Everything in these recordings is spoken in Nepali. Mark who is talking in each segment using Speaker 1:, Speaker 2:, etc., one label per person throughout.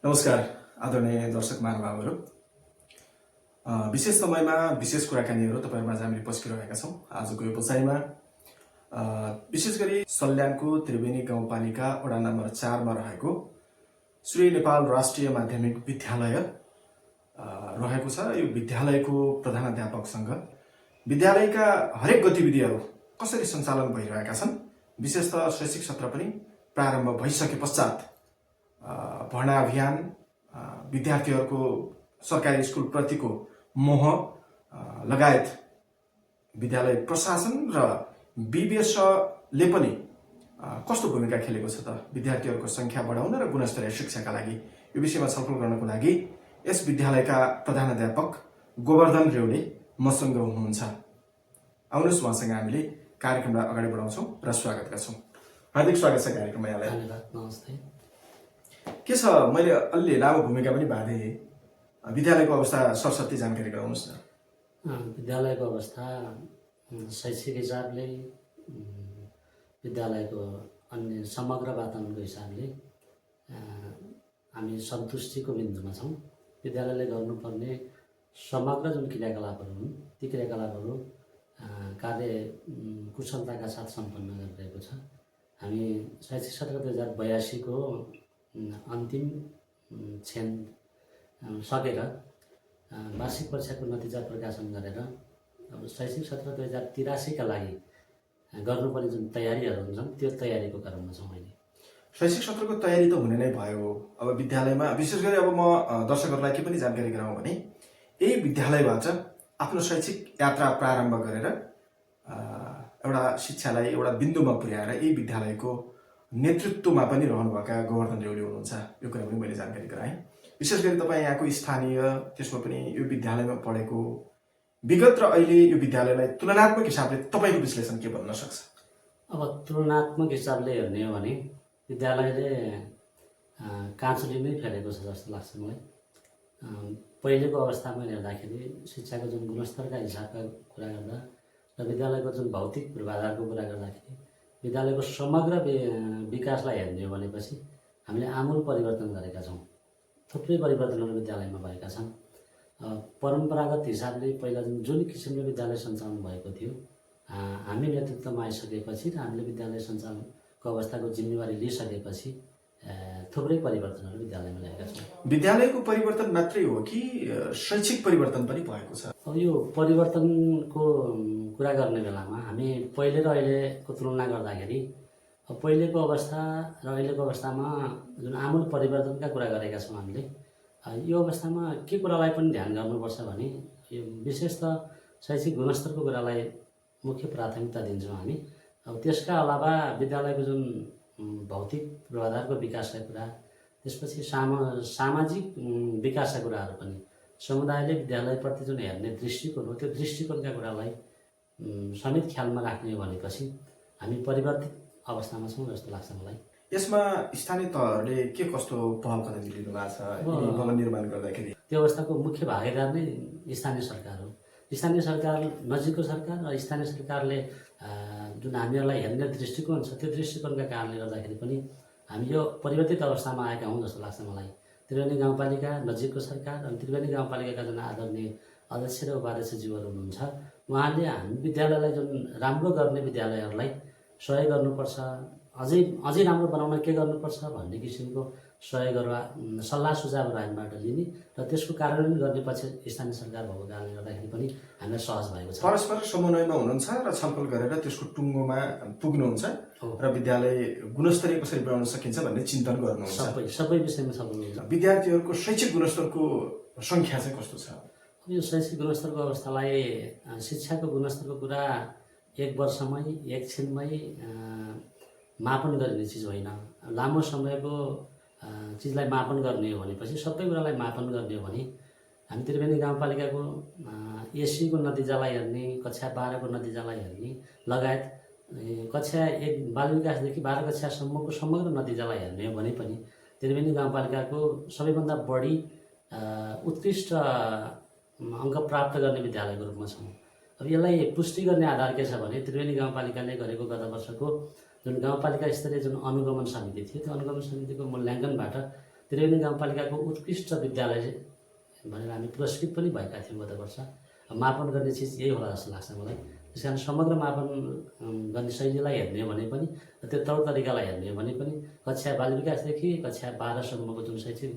Speaker 1: नमस्कार आदरणीय दर्शक महानुभावहरू। विशेष समयमा विशेष कुराकानीहरू तपाईहरुमाझ हामीले पस्किरहेका छौँ। आजको यो बसाइमा विशेष गरी सल्यानको त्रिवेणी गाउँपालिका वडा नम्बर 4 मा रहेको श्री नेपाल राष्ट्रिय माध्यमिक विद्यालय रहेको छ। यो विद्यालयको प्रधानाध्यापकसँग विद्यालयका हरेक गतिविधिहरू कसरी सञ्चालन भइरहेका छन्, विशेषतः शैक्षिक सत्र पनि प्रारम्भ भइसके पश्चात भर्ना अभियान, विद्यार्थीहरूको सरकारी स्कुल प्रतिको मोह लगायत विद्यालय प्रशासन र विवेशले पनि कस्तो भूमिका खेलेको छ त विद्यार्थीहरूको संख्या बढाउन र गुणस्तरीय शिक्षाका लागि, यो विषयमा छलफल गर्नको लागि यस विद्यालयका प्रधानाध्यापक गोवर्धन रेवले मसँग हुनुहुन्छ। आउनुहोस् उहाँसँग हामीले कार्यक्रमलाई अगाडि बढाउँछौँ र स्वागत गर्छौँ। हार्दिक स्वागत छ कार्यक्रममा यहाँलाई।
Speaker 2: नमस्ते।
Speaker 1: के छ, मैले अलि लामो भूमिका पनि बाँधे, विद्यालयको अवस्था सरस्वती जानकारी गराउनुहोस् न।
Speaker 2: विद्यालयको अवस्था शैक्षिक हिसाबले, विद्यालयको अन्य समग्र वातावरणको हिसाबले हामी सन्तुष्टिको बिन्दुमा छौँ। विद्यालयले गर्नुपर्ने समग्र जुन क्रियाकलापहरू हुन् ती क्रियाकलापहरू कार्य कुशलताका साथ सम्पन्न गरिरहेको छ। हामी शैक्षिक सत्र 2082 को अन्तिम क्षण सकेर वार्षिक परीक्षाको नतिजा प्रकाशन गरेर अब शैक्षिक सत्र 2083 का लागि गर्नुपर्ने जुन तयारीहरू हुन्छन् त्यो तयारीको क्रममा छौँ अहिले।
Speaker 1: शैक्षिक सत्रको तयारी त हुने नै भयो। अब विद्यालयमा विशेष गरी अब म दर्शकहरूलाई के पनि जानकारी गराउँ भने यही विद्यालयबाट आफ्नो शैक्षिक यात्रा प्रारम्भ गरेर एउटा शिक्षालाई एउटा बिन्दुमा पुर्याएर यही विद्यालयको नेतृत्वमा पनि रहनुभएका गोवर्धन रेवले हुनुहुन्छ। यो कुरा पनि मैले जानकारी गराएँ। विशेष गरी तपाईँ यहाँको स्थानीय, त्यसमा पनि यो विद्यालयमा पढेको, विगत र अहिले यो विद्यालयलाई तुलनात्मक हिसाबले तपाईँको विश्लेषण के भन्न सक्छ?
Speaker 2: अब तुलनात्मक हिसाबले हेर्ने हो भने विद्यालयले काँचुली नै फेरेको छ जस्तो लाग्छ मलाई। पहिलेको अवस्थामा हेर्दाखेरि शिक्षाको जुन गुणस्तरका हिसाबका कुरा गर्दा र विद्यालयको जुन भौतिक पूर्वाधारको कुरा गर्दाखेरि विद्यालयको समग्र विकासलाई हेर्ने हो भनेपछि हामीले आमूल परिवर्तन गरेका छौँ। थुप्रै परिवर्तनहरू विद्यालयमा भएका छन्। परम्परागत हिसाबले पहिला जुन किसिमले विद्यालय सञ्चालन भएको थियो, हामी नेतृत्वमा आइसकेपछि र हामीले विद्यालय सञ्चालनको अवस्थाको जिम्मेवारी लिइसकेपछि थुप्रै परिवर्तनहरू विद्यालयमा ल्याएका छौँ।
Speaker 1: विद्यालयको परिवर्तन मात्रै हो कि शैक्षिक परिवर्तन पनि भएको छ?
Speaker 2: अब यो परिवर्तनको कुरा गर्ने बेलामा हामी पहिले र अहिलेको तुलना गर्दाखेरि पहिलेको अवस्था र अहिलेको अवस्थामा जुन आमूल परिवर्तनका कुरा गरेका छौँ हामीले, यो अवस्थामा के कुरालाई पनि ध्यान गर्नुपर्छ भने यो विशेष त शैक्षिक गुणस्तरको कुरालाई मुख्य प्राथमिकता दिन्छौँ हामी। अब त्यसका अलावा विद्यालयको जुन भौतिक पूर्वाधारको विकासका कुरा, त्यसपछि सामाजिक विकासका कुराहरू पनि, समुदायले विद्यालयप्रति जुन हेर्ने दृष्टिकोण हो त्यो दृष्टिकोणका कुरालाई समेत ख्यालमा राख्ने हो भनेपछि हामी परिवर्तित अवस्थामा छौँ जस्तो लाग्छ मलाई।
Speaker 1: यसमा स्थानीय तहहरूले के कस्तो पहल कदमी लिनु भएको छ भवन निर्माण गर्दाखेरि?
Speaker 2: त्यो अवस्थाको मुख्य भागीदार नै स्थानीय सरकार हो। स्थानीय सरकार, नजिकको सरकार र स्थानीय सरकारले जुन हामीहरूलाई हेर्ने दृष्टिकोण छ त्यो दृष्टिकोणका कारणले गर्दाखेरि पनि हामी यो परिवर्तित अवस्थामा आएका हौँ जस्तो लाग्छ मलाई। त्रिवेणी गाउँपालिका नजिकको सरकार अनि त्रिवेणी गाउँपालिकाका जुन आदरणीय अध्यक्ष र उपाध्यक्षज्यूहरू हुनुहुन्छ, उहाँले हामी विद्यालयलाई जुन राम्रो गर्ने विद्यालयहरूलाई सहयोग गर्नुपर्छ, अझै राम्रो बनाउन के गर्नुपर्छ भन्ने किसिमको सहयोगहरू, सल्लाह सुझावहरू हामीबाट लिने र त्यसको कार्यान्वयन गर्ने पछि स्थानीय सरकार भएको कारणले गर्दाखेरि पनि हामीलाई सहज भएको छ।
Speaker 1: परस्पर समन्वयमा हुनुहुन्छ र छलफल गरेर त्यसको टुङ्गोमा पुग्नुहुन्छ र विद्यालय गुणस्तरीय कसरी बनाउन सकिन्छ भन्ने चिन्तन गर्नुहुन्छ।
Speaker 2: सबै विषयमा छलफल हुन्छ।
Speaker 1: विद्यार्थीहरूको शैक्षिक गुणस्तरको सङ्ख्या चाहिँ कस्तो छ?
Speaker 2: यो शैक्षिक गुणस्तरको अवस्थालाई, शिक्षाको गुणस्तरको कुरा एक वर्षमै एक क्षणमै मापन गरिने चिज होइन। लामो समयको चिजलाई मापन गर्ने हो भनेपछि, सबै कुरालाई मापन गर्ने हो भने हामी त्रिवेणी गाउँपालिकाको एसीको नतिजालाई हेर्ने, कक्षा 12 को नतिजालाई हेर्ने लगायत कक्षा 1 बाल विकासदेखि 12 कक्षासम्मको समग्र नतिजालाई हेर्ने हो भने पनि त्रिवेणी गाउँपालिकाको सबैभन्दा बढी उत्कृष्ट अङ्क प्राप्त गर्ने विद्यालयको रूपमा छौँ। अब यसलाई पुष्टि गर्ने आधार के छ भने त्रिवेणी गाउँपालिकाले गरेको गत वर्षको जुन गाउँपालिका स्तरीय जुन अनुगमन समिति थियो त्यो अनुगमन समितिको मूल्याङ्कनबाट त्रिवेणी गाउँपालिकाको उत्कृष्ट विद्यालय भनेर हामी पुरस्कृत पनि भएका थियौँ गत वर्ष। मापन गर्ने चिज यही होला जस्तो लाग्छ मलाई। त्यस कारण समग्र मापन गर्ने शैलीलाई हेर्ने हो भने पनि, त्यो तौर तरिकालाई हेर्ने हो भने पनि कक्षा बाल विकासदेखि कक्षा 12सम्मको जुन शैक्षिक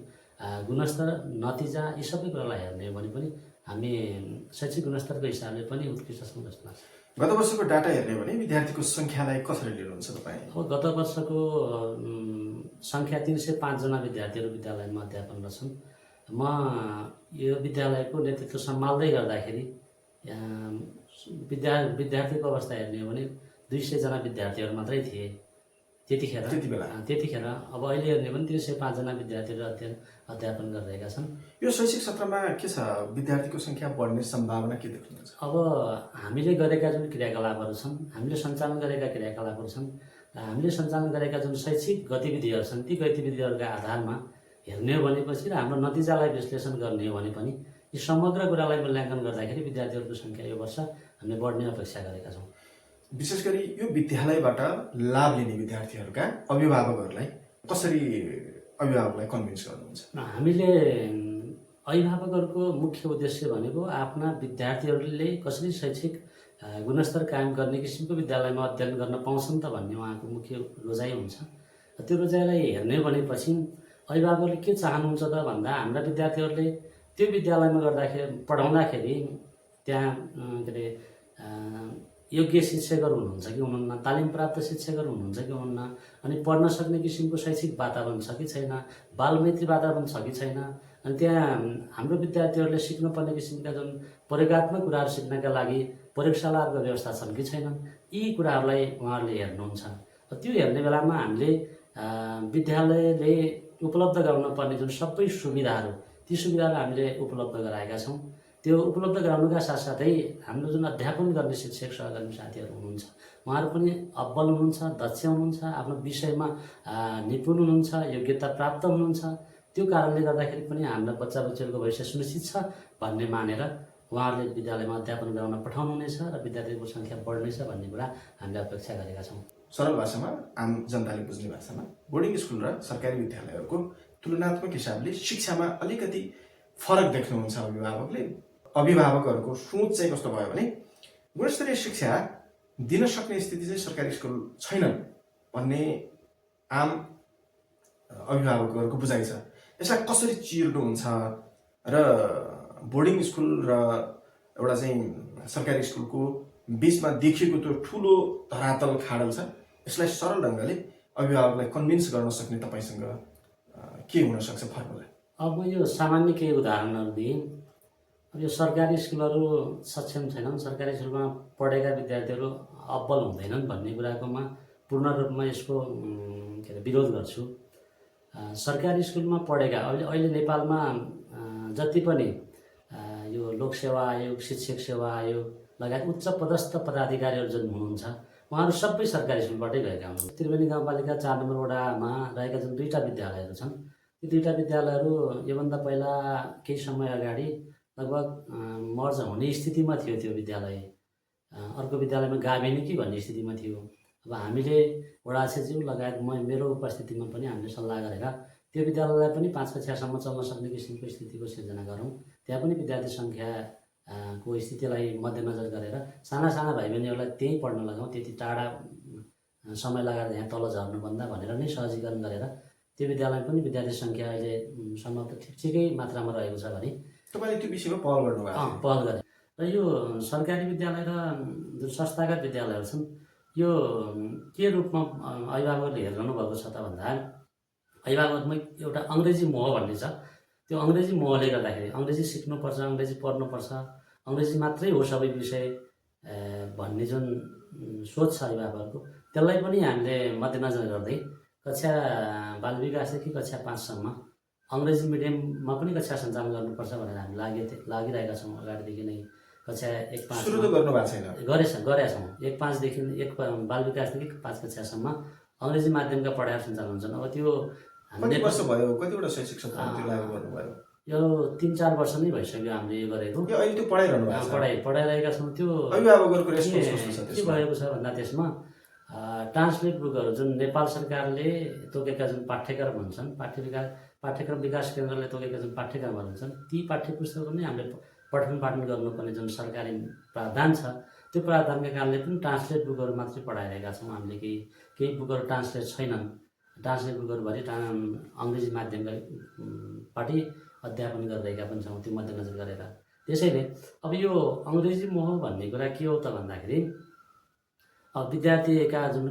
Speaker 2: गुणस्तर, नतिजा, यी सबै कुरालाई हेर्ने हो भने पनि हामी शैक्षिक गुणस्तरको हिसाबले पनि उत्कृष्ट छौँ जस्तो लाग्छ।
Speaker 1: गत वर्षको डाटा हेर्ने हो भने विद्यार्थीको सङ्ख्यालाई कसरी लिनुहुन्छ तपाईँ?
Speaker 2: अब गत वर्षको सङ्ख्या 305 जना विद्यार्थीहरू विद्यालयमा अध्यापन छन्। म यो विद्यालयको नेतृत्व सम्हाल्दै गर्दाखेरि विद्यार्थीको अवस्था हेर्ने हो भने 200 जना विद्यार्थीहरू मात्रै थिए त्यतिखेर। अब अहिले हेर्ने भने 305 जना विद्यार्थीहरू अध्यापन गरिरहेका छन्।
Speaker 1: यो शैक्षिक सत्रमा के छ, विद्यार्थीको सङ्ख्या बढ्ने सम्भावना के देख्नुहुन्छ?
Speaker 2: अब हामीले गरेका जुन क्रियाकलापहरू छन्, हामीले सञ्चालन गरेका क्रियाकलापहरू छन्, हामीले सञ्चालन गरेका जुन शैक्षिक गतिविधिहरू छन्, ती गतिविधिहरूका आधारमा हेर्ने हो भनेपछि र हाम्रो नतिजालाई विश्लेषण गर्ने हो भने पनि यी समग्र कुरालाई मूल्याङ्कन गर्दाखेरि विद्यार्थीहरूको सङ्ख्या यो वर्ष हामीले बढ्ने अपेक्षा गरेका छौँ।
Speaker 1: विशेष गरी यो विद्यालयबाट लाभ लिने विद्यार्थीहरूका अभिभावकहरूलाई कसरी कन्भिन्स गर्नुहुन्छ?
Speaker 2: हामीले अभिभावकहरूको मुख्य उद्देश्य भनेको आफ्ना विद्यार्थीहरूले कसरी शैक्षिक गुणस्तर कायम गर्ने किसिमको विद्यालयमा अध्ययन गर्न पाउँछन् त भन्ने उहाँको मुख्य रोजाइ हुन्छ। त्यो रोजाइलाई हेर्ने भनेपछि अभिभावकहरूले के चाहनुहुन्छ त भन्दा हाम्रा विद्यार्थीहरूले त्यो विद्यालयमा पढाउँदाखेरि त्यहाँ के अरे योग्य शिक्षकहरू हुनुहुन्छ कि हुनुहुन्न, तालिम प्राप्त शिक्षकहरू हुनुहुन्छ कि हुनुहुन्न, अनि पढ्न सक्ने किसिमको शैक्षिक वातावरण छ कि छैन, बालमैत्री वातावरण छ कि छैन, अनि त्यहाँ हाम्रो विद्यार्थीहरूले सिक्नुपर्ने किसिमका जुन प्रयोगात्मक कुराहरू सिक्नका लागि प्रयोगशालाहरूको व्यवस्था छन् कि छैनन्, यी कुराहरूलाई उहाँहरूले हेर्नुहुन्छ। त्यो हेर्ने बेलामा हामीले विद्यालयले उपलब्ध गराउनुपर्ने जुन सबै सुविधाहरू, ती सुविधाहरू हामीले उपलब्ध गराएका छौँ। त्यो उपलब्ध गराउनुका साथसाथै हाम्रो जुन अध्यापन गर्ने शिक्षक सहकर्मी साथीहरू हुनुहुन्छ, उहाँहरू पनि अब्बल हुनुहुन्छ, दक्ष हुनुहुन्छ, आफ्नो विषयमा निपुण हुनुहुन्छ, योग्यता प्राप्त हुनुहुन्छ। त्यो कारणले गर्दाखेरि पनि हाम्रा बच्चा बच्चीहरूको भविष्य सुनिश्चित छ भन्ने मानेर उहाँहरूले विद्यालयमा अध्यापन गराउन पठाउनुहुनेछ र विद्यार्थीको सङ्ख्या बढ्नेछ भन्ने कुरा हामीले अपेक्षा गरेका छौँ।
Speaker 1: सरल भाषामा, आम जनताले बुझ्ने भाषामा, बोर्डिङ स्कुल र सरकारी विद्यालयहरूको तुलनात्मक हिसाबले शिक्षामा अलिकति फरक देख्नुहुन्छ अभिभावकहरूको सोच चाहिँ कस्तो भयो भने गुणस्तरीय शिक्षा दिन सक्ने स्थिति चाहिँ सरकारी स्कुल छैनन् भन्ने आम अभिभावकहरूको बुझाइ छ। यसलाई कसरी चिर्नुहुन्छ र बोर्डिङ स्कुल र एउटा चाहिँ सरकारी स्कुलको बिचमा देखिएको त्यो ठुलो धरातल खाडल छ, यसलाई सरल ढङ्गले अभिभावकलाई कन्भिन्स गर्न सक्ने तपाईँसँग के हुन सक्छ फर्मुला?
Speaker 2: अब यो सामान्य केही उदाहरणहरू दिएँ। अब यो सरकारी स्कुलहरू सक्षम छैनन्, सरकारी स्कुलमा पढेका विद्यार्थीहरू अब्बल हुँदैनन् भन्ने कुराकोमा पूर्ण रूपमा यसको के अरे विरोध गर्छु। सरकारी स्कुलमा पढेका अहिले नेपालमा जति पनि यो लोकसेवा आयोग, शिक्षक सेवा आयोग लगायत उच्च पदस्थ पदाधिकारीहरू जुन हुनुहुन्छ, उहाँहरू सबै सरकारी स्कुलबाटै गएका हुनुहुन्छ। त्रिवेणी गाउँपालिका 4 नम्बर वडामा रहेका जुन 2टा विद्यालयहरू छन्, ती 2टा विद्यालयहरू योभन्दा पहिला केही समय अगाडि लगभग मर्ज हुने स्थितिमा थियो। त्यो विद्यालय अर्को विद्यालयमा गाभिने कि भन्ने स्थितिमा थियो। अब हामीले वडा अध्यक्षज्यू लगायत मेरो उपस्थितिमा पनि हामीले सल्लाह गरेर त्यो विद्यालयलाई पनि 5 कक्षासम्म चल्न सक्ने किसिमको स्थितिको सिर्जना गरौँ। त्यहाँ पनि विद्यार्थी सङ्ख्याको स्थितिलाई मध्यनजर गरेर साना साना भाइ बहिनीहरूलाई त्यहीँ पढ्न लगाउँ, त्यति टाढा समय लगाएर यहाँ तल झर्नुभन्दा भनेर नै सहजीकरण गरेर त्यो विद्यालय पनि विद्यार्थी सङ्ख्या अहिले सम्भवतः ठिकै मात्रामा रहेको छ भने
Speaker 1: तपाईँले त्यो विषयमा पहल गर्नुभयो?
Speaker 2: पहल गरेँ। र यो सरकारी विद्यालय र जुन संस्थागत विद्यालयहरू छन्, यो के रूपमा अभिभावकहरूले हेरिरहनु भएको छ त भन्दा अभिभावकमा एउटा अङ्ग्रेजी मोह भन्ने छ। त्यो अङ्ग्रेजी मोहले गर्दाखेरि अङ्ग्रेजी सिक्नुपर्छ, अङ्ग्रेजी पढ्नुपर्छ, अङ्ग्रेजी मात्रै हो सबै विषय भन्ने जुन सोच छ अभिभावकहरूको, त्यसलाई पनि हामीले मध्यनजर गर्दै कक्षा बाल विकासदेखि कक्षा 5सम्म अङ्ग्रेजी मिडियममा पनि कक्षा सञ्चालन गर्नुपर्छ भनेर हामी लागिरहेका छौँ। अगाडिदेखि नै कक्षा 1-5
Speaker 1: सुरु त गर्नु भएको छैन?
Speaker 2: गरेका छौँ। 1-5देखि बाल विकासदेखि 5 कक्षासम्म अङ्ग्रेजी माध्यमका पढाइहरू सञ्चालन हुन्छन्। अब त्यो
Speaker 1: कति वर्ष भयो, कतिवटा शैक्षिक सत्रमा त्यो लागू गर्नुभयो?
Speaker 2: यो 3-4 वर्ष नै भइसक्यो हामीले यो गरेको।
Speaker 1: यो अहिले त्यो पढाइरहनु भएको छ?
Speaker 2: पढाइरहेका छौँ। त्यो
Speaker 1: अभिभावकहरूको रेस्पोन्स कस्तो छ?
Speaker 2: के भएको छ भन्दा त्यसमा ट्रान्सलेट बुकहरू जुन नेपाल सरकारले तोकेका जुन पाठ्यक्रम हुन्छन्, पाठ्यक्रम विकास केन्द्रले तोकेका जुन पाठ्यक्रमहरू हुन्छन् ती पाठ्य पुस्तकहरू नै हामीले पठन पाठन गर्नुपर्ने जुन सरकारी प्रावधान छ त्यो प्रावधानका कारणले पनि ट्रान्सलेट बुकहरू मात्रै पढाइरहेका छौँ हामीले। केही बुकहरू ट्रान्सलेट छैनन्, ट्रान्सलेट बुकहरूभरि अङ्ग्रेजी माध्यमका पाटि अध्यापन गरिरहेका पनि छौँ त्यो मध्यनजर गरेर। त्यसैले अब यो अङ्ग्रेजी मोह भन्ने कुरा के हो त भन्दाखेरि अब विद्यार्थीका जुन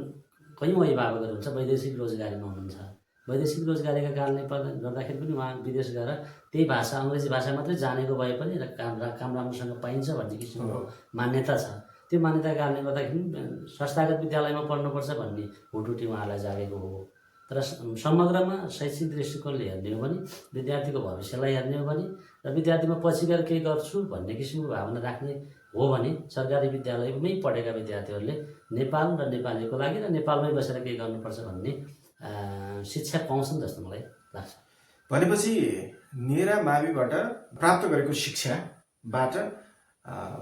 Speaker 2: कयौँ अभिभावकहरू हुन्छ वैदेशिक रोजगारीमा हुनुहुन्छ, वैदेशिक रोजगारीका कारणले गर्दाखेरि पनि उहाँ विदेश गएर त्यही भाषा अङ्ग्रेजी भाषा मात्रै जानेको भए पनि काम राम्रोसँग पाइन्छ भन्ने किसिमको मान्यता छ। त्यो मान्यताको कारणले गर्दाखेरि संस्थागत विद्यालयमा पढ्नुपर्छ भन्ने हुटुटी उहाँलाई जागेको हो। तर समग्रमा शैक्षिक दृष्टिकोणले हेर्ने हो भने, विद्यार्थीको भविष्यलाई हेर्ने हो भने र विद्यार्थीमा पछि गएर केही गर्छु भन्ने किसिमको भावना राख्ने हो भने सरकारी विद्यालयमै पढेका विद्यार्थीहरूले नेपाल र नेपालीको लागि र नेपालमै बसेर केही गर्नुपर्छ भन्ने शिक्षा पाउँछन् जस्तो मलाई लाग्छ।
Speaker 1: भनेपछि नेरा माविबाट प्राप्त गरेको शिक्षाबाट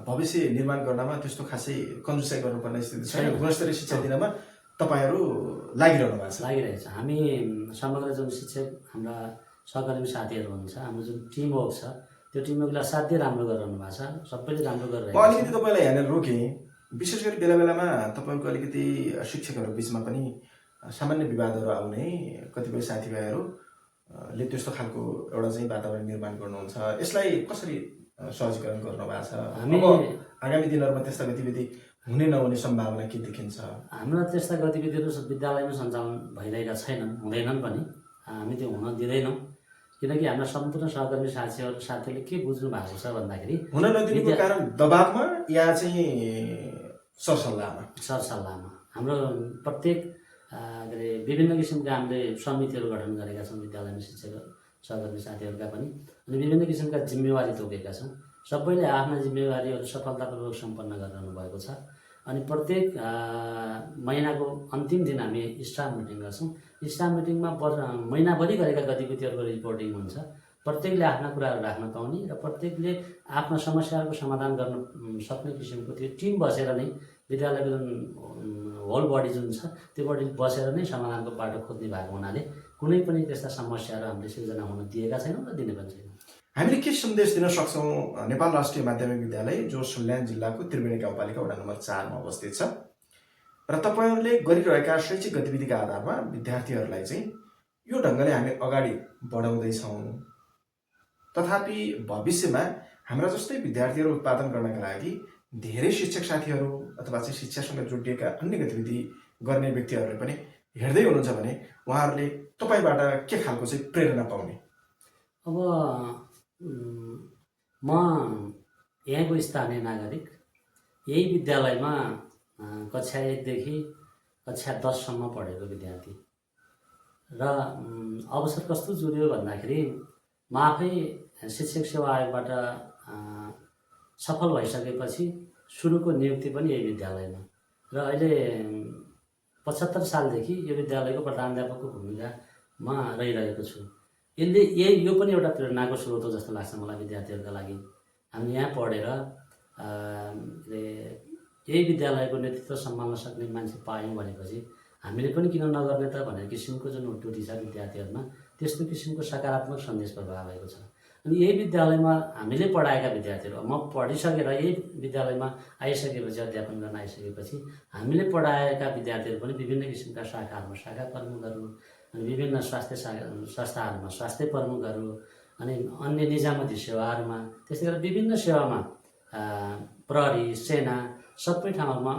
Speaker 1: भविष्य निर्माण गर्नमा त्यस्तो खासै कन्जुसाइ गर्नुपर्ने स्थिति छैन। गुणस्तरीय शिक्षा दिनमा तपाईँहरू लागिरहनु भएको छ।
Speaker 2: लागिरहेको छ। हामी समग्र जुन शिक्षक हाम्रा सहकर्मी साथीहरू हुनुहुन्छ, हाम्रो जुन टिमवर्क छ त्यो टिमवर्कलाई असाध्यै राम्रो गरिरहनु भएको छ। सबैले राम्रो गरिरहेको छ।
Speaker 1: अलिकति तपाईँलाई यहाँनिर रोकेँ, विशेष गरी बेला बेलामा तपाईँको अलिकति शिक्षकहरू बिचमा पनि सामान्य विवादहरू आउने कतिपय साथीभाइहरूले त्यस्तो खालको एउटा चाहिँ वातावरण निर्माण गर्नुहुन्छ। यसलाई कसरी सहजीकरण गर्नुभएको छ?
Speaker 2: हामी
Speaker 1: आगामी दिनहरूमा त्यस्ता गतिविधि हुने नहुने सम्भावना के देखिन्छ?
Speaker 2: हाम्रा त्यस्ता गतिविधिहरू विद्यालयमा सञ्चालन भइरहेका छैनन्, हुँदैनन् पनि। हामी त्यो हुन दिँदैनौँ, किनकि हाम्रा सम्पूर्ण सहकर्मी साथीहरूले के बुझ्नु भएको छ भन्दाखेरि
Speaker 1: हुन नदिनुको कारण दबावमा या चाहिँ
Speaker 2: सरसल्लाहमा हाम्रो प्रत्येक विभिन्न किसिमका हामीले समितिहरू गठन गरेका छौँ विद्यालयमा शिक्षक सहकर्मी साथीहरूका पनि, अनि विभिन्न किसिमका जिम्मेवारी तोकेका छौँ। सबैले आफ्ना जिम्मेवारीहरू सफलतापूर्वक सम्पन्न गरिरहनु भएको छ। अनि प्रत्येक महिनाको अन्तिम दिन हामी स्टाफ मिटिङ गर्छौँ। स्टाफ मिटिङमा महिनाभरि गरेका गतिविधिहरूको रिपोर्टिङ हुन्छ। प्रत्येकले आफ्ना कुराहरू राख्न पाउने र प्रत्येकले आफ्ना समस्याहरूको समाधान गर्न सक्ने किसिमको त्यो टिम बसेर नै विद्यालयको जुन होल बडी जुन छ त्यो बडी बसेर नै समाधानको बाटो खोज्ने भएको हुनाले कुनै पनि त्यस्ता समस्याहरू हामीले सिर्जना हुन दिएका छैनौँ र दिने पनि छैनौँ।
Speaker 1: हामीले के सन्देश दिन सक्छौँ नेपाल राष्ट्रिय माध्यमिक विद्यालय जो सल्यान जिल्लाको त्रिवेणी गाउँपालिका वडा नम्बर 4 मा अवस्थित छ र तपाईँहरूले गरिरहेका शैक्षिक गतिविधिका आधारमा विद्यार्थीहरूलाई चाहिँ यो ढङ्गले हामी अगाडि बढाउँदैछौँ, तथापि भविष्यमा हाम्रा जस्तै विद्यार्थीहरू उत्पादन गर्नका लागि धेरै शिक्षक साथीहरू अथवा चाहिँ शिक्षासँग जोडिएका अन्य गतिविधि गर्ने व्यक्तिहरूले पनि हेर्दै हुनुहुन्छ भने उहाँहरूले तपाईँबाट के खालको चाहिँ प्रेरणा पाउने?
Speaker 2: अब म यहाँको स्थानीय नागरिक, यही विद्यालयमा कक्षा 1 देखि कक्षा 10 सम्म पढेको विद्यार्थी र अवसर कस्तो जुर्यो भन्दाखेरि म आफै शिक्षक सेवा आयोगबाट सफल भइसकेपछि सुरुको नियुक्ति पनि यही विद्यालयमा र अहिले 75 सालदेखि यो विद्यालयको प्रधानाध्यापकको भूमिकामा रहिरहेको छु। यो पनि एउटा प्रेरणाको स्रोत हो जस्तो लाग्छ मलाई विद्यार्थीहरूका लागि। हामी यहाँ पढेर यही विद्यालयको नेतृत्व सम्हाल्न सक्ने मान्छे पायौँ भनेपछि हामीले पनि किन नगर्ने त भन्ने किसिमको जुन उत्टुटी छ विद्यार्थीहरूमा, त्यस्तो किसिमको सकारात्मक सन्देश प्रभाव भएको छ। अनि यही विद्यालयमा हामीले पढाएका विद्यार्थीहरू, म पढिसकेर यही विद्यालयमा आइसकेपछि, अध्यापन गर्न आइसकेपछि हामीले पढाएका विद्यार्थीहरू पनि विभिन्न किसिमका शाखाहरूमा शाखा प्रमुखहरू, अनि विभिन्न संस्थाहरूमा स्वास्थ्य प्रमुखहरू, अनि अन्य निजामती सेवाहरूमा, त्यस्तै गरेर विभिन्न सेवामा प्रहरी, सेना सबै ठाउँमा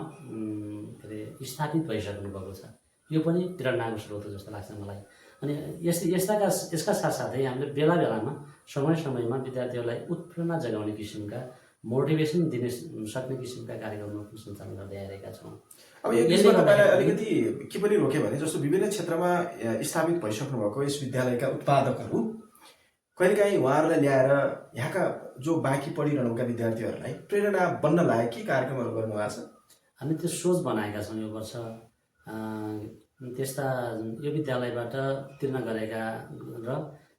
Speaker 2: स्थापित भइसक्नु भएको छ। यो पनि प्रेरणाको स्रोत हो जस्तो लाग्छ मलाई। अनि यसका साथसाथै हामीले बेला बेलामा समय समयमा विद्यार्थीहरूलाई उत्प्रेरणा जगाउने किसिमका, मोटिभेसन दिन सक्ने किसिमका कार्यक्रमहरू पनि सञ्चालन गर्दै आइरहेका छौँ।
Speaker 1: अब यसमा तपाईँलाई अलिकति के पनि रोक्यो भने जस्तो विभिन्न क्षेत्रमा स्थापित भइसक्नु भएको यस विद्यालयका उत्पादकहरू कहिलेकाहीँ उहाँहरूलाई ल्याएर यहाँका जो बाँकी पढिरहनुका विद्यार्थीहरूलाई प्रेरणा बन्न लायक के कार्यक्रमहरू गर्नुभएको छ?
Speaker 2: हामी त्यो सोच बनाएका छौँ यो वर्ष। त्यस्ता यो विद्यालयबाट उत्तीर्ण गरेका र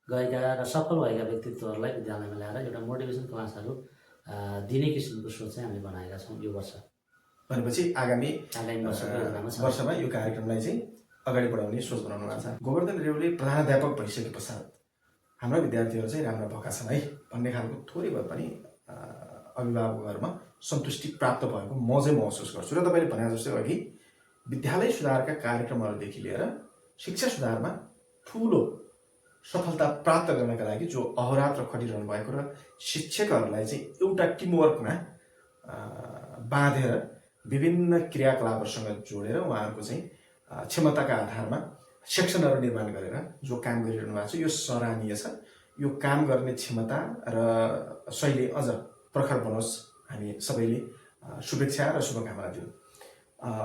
Speaker 2: गएका र सफल भएका व्यक्तित्वहरूलाई विद्यालयमा ल्याएर एउटा मोटिभेसन क्लासहरू दिने किसिमको सोच चाहिँ हामीले बनाएका छौँ यो वर्ष।
Speaker 1: भनेपछि आगामी वर्षमा यो कार्यक्रमलाई चाहिँ अगाडि बढाउने सोच बनाउनु भएको छ। गोवर्धन रेउले प्रधानाध्यापक भइसके पश्चात हाम्रा विद्यार्थीहरू चाहिँ राम्रा भएका छन् है भन्ने खालको थोरै भए पनि अभिभावकहरूमा सन्तुष्टि प्राप्त भएको म चाहिँ महसुस गर्छु। र तपाईँले भने जस्तै अघि विद्यालय सुधारका कार्यक्रमहरूदेखि लिएर शिक्षा सुधारमा ठुलो सफलता प्राप्त गर्नका लागि जो अहोरात्र खटिरहनु भएको र शिक्षकहरूलाई चाहिँ एउटा टिमवर्कमा बाँधेर विभिन्न क्रियाकलापहरूसँग जोडेर उहाँहरूको चाहिँ क्षमताका आधारमा सेक्सनहरू निर्माण गरेर जो काम गरिरहनु भएको छ यो सराहनीय छ। यो काम गर्ने क्षमता र शैली अझ प्रखर बनोस्, हामी सबैले शुभेच्छा र शुभकामना दिउँ।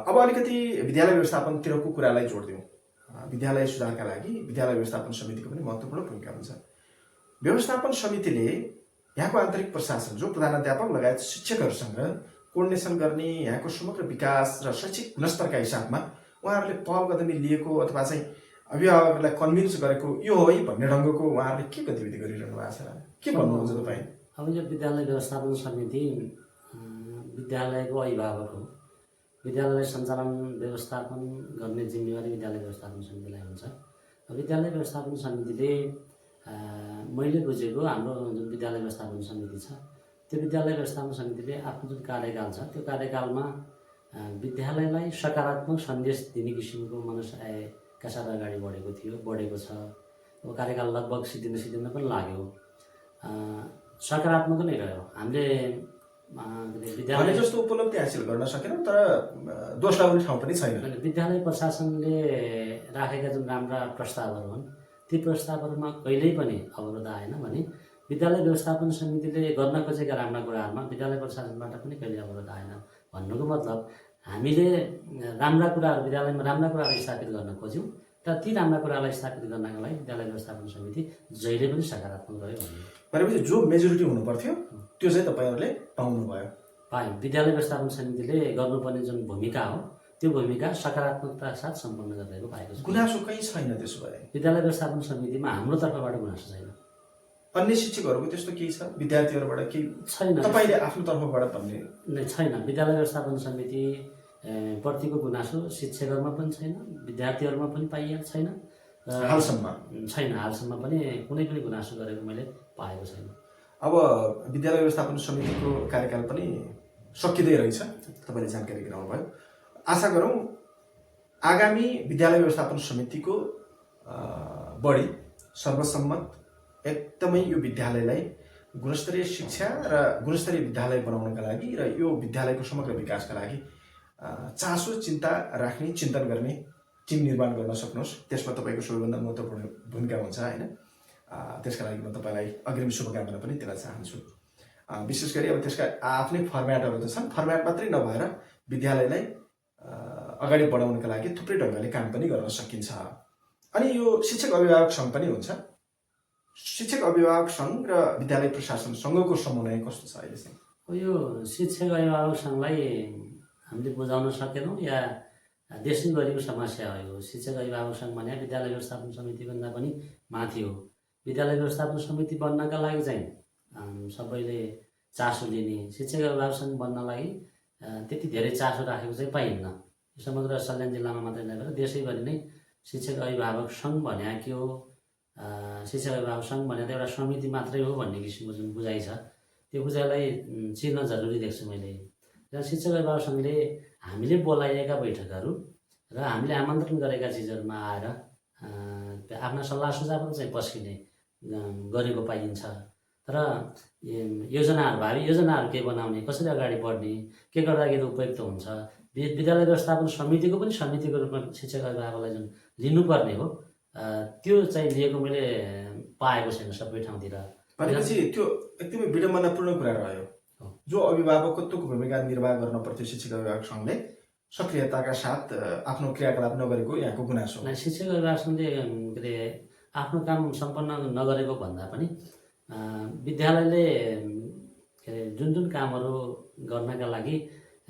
Speaker 1: अब अलिकति विद्यालय व्यवस्थापनतिरको कुरालाई जोडिदिउँ। विद्यालय सुधारका लागि विद्यालय व्यवस्थापन समितिको पनि महत्त्वपूर्ण भूमिका हुन्छ। व्यवस्थापन समितिले यहाँको आन्तरिक प्रशासन जो प्रधानाध्यापक लगायत शिक्षकहरूसँग कोर्डिनेसन गर्ने, यहाँको समग्र विकास र शैक्षिक गुणस्तरका हिसाबमा उहाँहरूले पहल कदमी लिएको अथवा चाहिँ अभिभावकहरूलाई कन्भिन्स गरेको यो हो है भन्ने ढङ्गको उहाँहरूले के गतिविधि गरिरहनु भएको छ, के भन्नुहुन्छ तपाईँ?
Speaker 2: अब यो विद्यालय व्यवस्थापन समिति विद्यालयको अभिभावक हो। विद्यालय सञ्चालन व्यवस्थापन गर्ने जिम्मेवारी विद्यालय व्यवस्थापन समितिलाई हुन्छ। विद्यालय व्यवस्थापन समितिले मैले बुझेको हाम्रो जुन विद्यालय व्यवस्थापन समिति छ त्यो विद्यालय व्यवस्थापन समितिले आफ्नो जुन कार्यकाल छ त्यो कार्यकालमा विद्यालयलाई सकारात्मक सन्देश दिने किसिमको मनसायका साथ अगाडि बढेको छ। अब कार्यकाल लगभग सिद्धिन पनि लाग्यो, सकारात्मक नै रह्यो। हामीले
Speaker 1: विद्यालय जस्तो उपलब्धि हासिल गर्न सकेनौँ, तर दोष लगाउने ठाउँ पनि छैन।
Speaker 2: विद्यालय प्रशासनले राखेका जुन राम्रा प्रस्तावहरू हुन् ती प्रस्तावहरूमा कहिल्यै पनि अवरोध आएन भने विद्यालय व्यवस्थापन समितिले गर्न खोजेका राम्रा कुराहरूमा विद्यालय प्रशासनबाट पनि कहिले अवरोध आएन। भन्नुको मतलब हामीले राम्रा कुराहरू विद्यालयमा राम्रा कुराहरू स्थापित गर्न खोज्यौँ, तर ती राम्रा कुरालाई स्थापित गर्नका लागि विद्यालय व्यवस्थापन समिति जहिले पनि सकारात्मक रह्यो भन्ने।
Speaker 1: भनेपछि जो मेजोरिटी हुनु पर्थ्यो त्यो चाहिँ तपाईँहरूले पाउनुभयो?
Speaker 2: पायौँ। विद्यालय व्यवस्थापन समितिले गर्नुपर्ने जुन भूमिका हो त्यो भूमिका सकारात्मकता साथ सम्पन्न गरिरहेको पाएको छ।
Speaker 1: गुनासो कहीँ छैन त्यसो भए?
Speaker 2: विद्यालय व्यवस्थापन समितिमा हाम्रो तर्फबाट गुनासो छैन।
Speaker 1: अन्य शिक्षकहरूको त्यस्तो केही छ? विद्यार्थीहरूबाट केही
Speaker 2: छैन?
Speaker 1: तपाईँले आफ्नो तर्फबाट भन्ने
Speaker 2: नै छैन। विद्यालय व्यवस्थापन समिति प्रतिको गुनासो शिक्षकहरूमा पनि छैन, विद्यार्थीहरूमा पनि पाइएको छैन,
Speaker 1: हालसम्म
Speaker 2: छैन। हालसम्म पनि कुनै पनि गुनासो गरेको मैले पाएको छैन।
Speaker 1: अब विद्यालय व्यवस्थापन समितिको कार्यकाल पनि सकिँदै रहेछ, तपाईँले जानकारी गराउनु भयो। आशा गरौँ आगामी विद्यालय व्यवस्थापन समितिको बढी सर्वसम्मत एकदमै यो विद्यालयलाई गुणस्तरीय शिक्षा र गुणस्तरीय विद्यालय बनाउनका लागि र यो विद्यालयको समग्र विकासका लागि चासो चिन्ता राख्ने, चिन्तन गर्ने टिम निर्माण गर्न सक्नुहोस्। त्यसमा तपाईँको सबैभन्दा महत्त्वपूर्ण भूमिका हुन्छ होइन। त्यसका लागि म तपाईँलाई अग्रिम शुभकामना पनि दिन चाहन्छु। विशेष गरी अब त्यसका आफ्नै फर्म्याटहरू त छन्, फर्म्याट मात्रै नभएर विद्यालयलाई अगाडि बढाउनका लागि थुप्रै ढङ्गले काम पनि गर्न सकिन्छ। अनि यो शिक्षक अभिभावक सङ्घ पनि हुन्छ। शिक्षक अभिभावक सङ्घ र विद्यालय प्रशासन सङ्घको समन्वय कस्तो छ अहिले चाहिँ?
Speaker 2: यो शिक्षक अभिभावक सङ्घलाई हामीले बुझाउन सकेनौँ या देशैभरिको समस्या हो। यो शिक्षक अभिभावक सङ्घ भने विद्यालय व्यवस्थापन समितिभन्दा पनि माथि हो। विद्यालय व्यवस्थापन समिति बन्नका लागि चाहिँ सबैले चासो लिने, शिक्षक अभिभावक सङ्घ बन्नलाई त्यति धेरै चासो राखेको चाहिँ पाइन्न। समग्र सल्यान जिल्लामा मात्रै नभएर देशैभरि नै शिक्षक अभिभावक सङ्घ भने के हो, शिक्षक अभिभावक सङ्घ भने त एउटा समिति मात्रै हो भन्ने किसिमको जुन बुझाइ छ त्यो बुझाइलाई चिर्न जरुरी देख्छु मैले। र शिक्षक अभिभावक सङ्घले हामीले बोलाइएका बैठकहरू र हामीले आमन्त्रण गरेका चिजहरूमा आएर आफ्ना सल्लाह सुझावहरू चाहिँ पस्किने गरेको पाइन्छ। तर योजनाहरू, भावी योजनाहरू के बनाउने, कसरी अगाडि बढ्ने, के गर्दाखेरि उपयुक्त हुन्छ, विद्यालय व्यवस्थापन समितिको पनि समितिको रूपमा शिक्षक अभिभावकलाई जुन लिनुपर्ने हो त्यो चाहिँ लिएको मैले पाएको छैन सबै ठाउँतिर।
Speaker 1: भनेपछि त्यो एकदमै विडम्बनापूर्ण कुरा रह्यो। जो अभिभावकत्वको भूमिका निर्वाह गर्न पर्थ्यो शिक्षक अभिभावक सङ्घले सक्रियताका साथ आफ्नो क्रियाकलाप नगरेको यहाँको गुनासो।
Speaker 2: शिक्षक अभिभावक सङ्घले के अरे आफ्नो काम सम्पन्न नगरेको भन्दा पनि विद्यालयले के अरे जुन जुन कामहरू गर्नका लागि